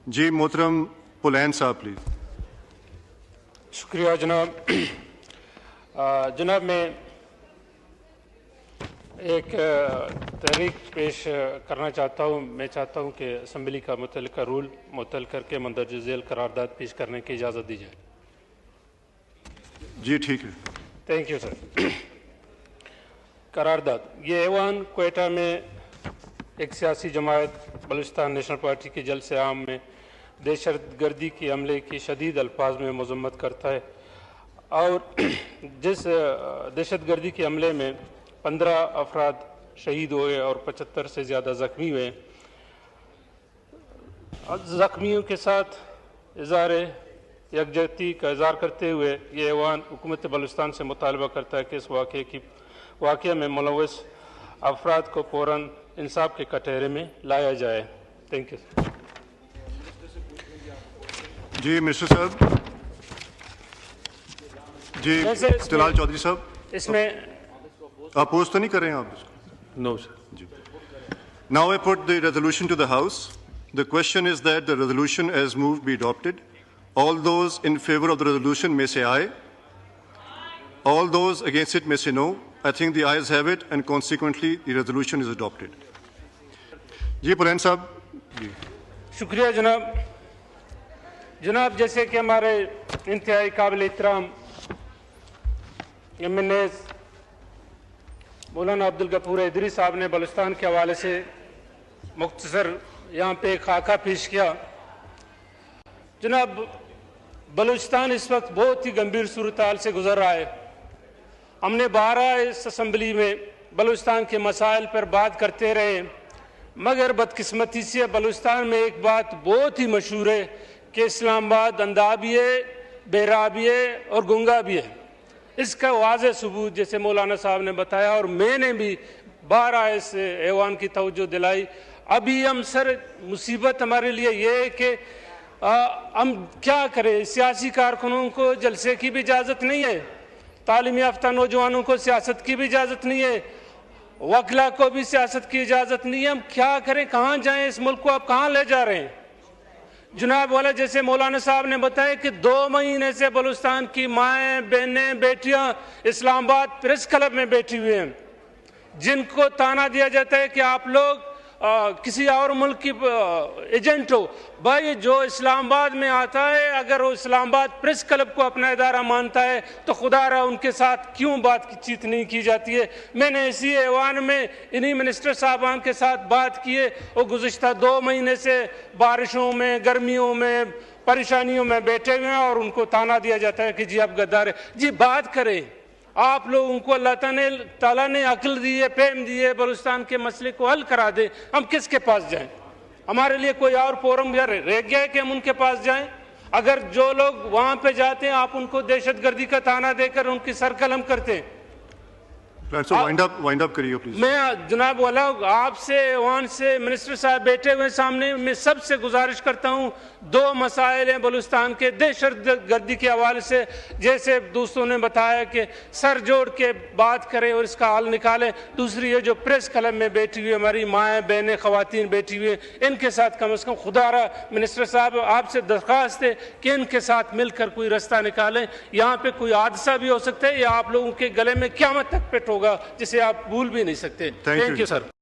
जी मोहतरम पुलैन साहब प्लीज। शुक्रिया जनाब। जनाब मैं एक तहरीक पेश करना चाहता हूँ। मैं चाहता हूँ कि असम्बली का मुतल्लिका रूल मुअत्तल करके मंदरज झेल करारदाद पेश करने की इजाज़त दी जाए। जी ठीक है। Thank you sir. करारदाद ये ऐवान क्वेटा में एक सियासी जमात बलूचिस्तान नेशनल पार्टी के जलसे आम में दहशतगर्दी के हमले की शदीद अल्फाज में मजम्मत करता है और जिस दहशतगर्दी के हमले में 15 अफराद शहीद हुए और 75 से ज़्यादा ज़ख्मी हुए। ज़ख्मियों के साथ इज़हार यकजहती का इज़हार करते हुए ये ऐवान हुकूमत बलूचिस्तान से मुतालबा करता है कि इस वाक़े में मुलव्वस अफराद को फ़ौरन इंसाफ के कटहरे में लाया जाए। Thank you. जी मिनिस्टर साहब। जी जलाल चौधरी साहब, इसमें अपोज तो नहीं कर रहे हैं आप इसको? No sir. जी। Now I put the resolution to the House. The question is that the resolution as moved be adopted. All those in favor of the resolution may say aye. All those against it may say no. I think the ayes have it and consequently the resolution is adopted. जी पुलैन साहब। जी शुक्रिया जनाब। जनाब जैसे कि हमारे इंतहाई काबिल एहतराम MNA मौलाना अब्दुल गफूर इदरी साहब ने बलूचिस्तान के हवाले से मुख्तसर यहाँ पे एक खाका पेश किया। जनाब बलूचिस्तान इस वक्त बहुत ही गंभीर सूरत हाल से गुजर रहा है। हमने 12 इस असम्बली में बलूचिस्तान के मसाइल पर बात करते रहे, मगर बदकिस्मती से बलूचिस्तान में एक बात बहुत ही मशहूर है कि इस्लामाबाद अंधा भी है, बहरा भी है और गूंगा भी है। इसका वाज़ेह सबूत जैसे मौलाना साहब ने बताया और मैंने भी 12 इस ऐवान की तवज्जो दिलाई। अभी हम सर मुसीबत हमारे लिए ये है कि हम क्या करें। सियासी कारकुनों को जलसे की भी इजाज़त नहीं है, तालीम याफ्ता नौजवानों को सियासत की भी इजाज़त नहीं है, वकला को भी सियासत की इजाज़त नहीं है। हम क्या करें, कहाँ जाएं? इस मुल्क को आप कहाँ ले जा रहे हैं जनाब वाला? जैसे मौलाना साहब ने बताया कि 2 महीने से बलूचिस्तान की माएँ बहनें बेटियाँ इस्लामाबाद प्रेस क्लब में बैठी हुई हैं, जिनको ताना दिया जाता है कि आप लोग किसी और मुल्क की एजेंट हो। भाई जो इस्लामाबाद में आता है, अगर वो इस्लामाबाद प्रेस क्लब को अपना इदारा मानता है तो खुदारा उनके साथ क्यों बातचीत नहीं की जाती है। मैंने इसी ऐवान में इन्हीं मिनिस्टर साहबान के साथ बात की है। वो गुज़िश्ता 2 महीने से बारिशों में, गर्मियों में, परेशानियों में बैठे हुए हैं और उनको ताना दिया जाता है कि जी आप गद्दार है। जी बात करें, आप लोगों को अल्लाह ताला ने अक्ल दी है, फहम दी है, बलूचिस्तान के मसले को हल करा दे। हम किसके पास जाएं? हमारे लिए कोई और फोरम रह गया है कि हम उनके पास जाएं? अगर जो लोग वहां पे जाते हैं आप उनको दहशतगर्दी का ताना देकर उनकी सरकलम करते हैं। वाइंड अप करिए प्लीज। मैं जनाब वाला आपसे वहां से मिनिस्टर साहब बैठे हुए सामने, मैं सबसे गुजारिश करता हूं 2 मसाइल हैं बलूचिस्तान के दहशतगर्दी के हवाले से। जैसे दोस्तों ने बताया कि सर जोड़ के बात करें और इसका हल निकालें। दूसरी ये जो प्रेस क्लब में बैठी हुई हमारी माएँ बहनें ख़वातीन बैठी हुई हैं, इनके साथ कम से कम खुदारा मिनिस्टर साहब आपसे दरख्वास्त है कि इनके साथ मिलकर कोई रास्ता निकालें। यहाँ पे कोई हादसा भी हो सकता है या आप लोगों के गले में क़यामत तक पेट होगा जिसे आप भूल भी नहीं सकते। Thank you sir.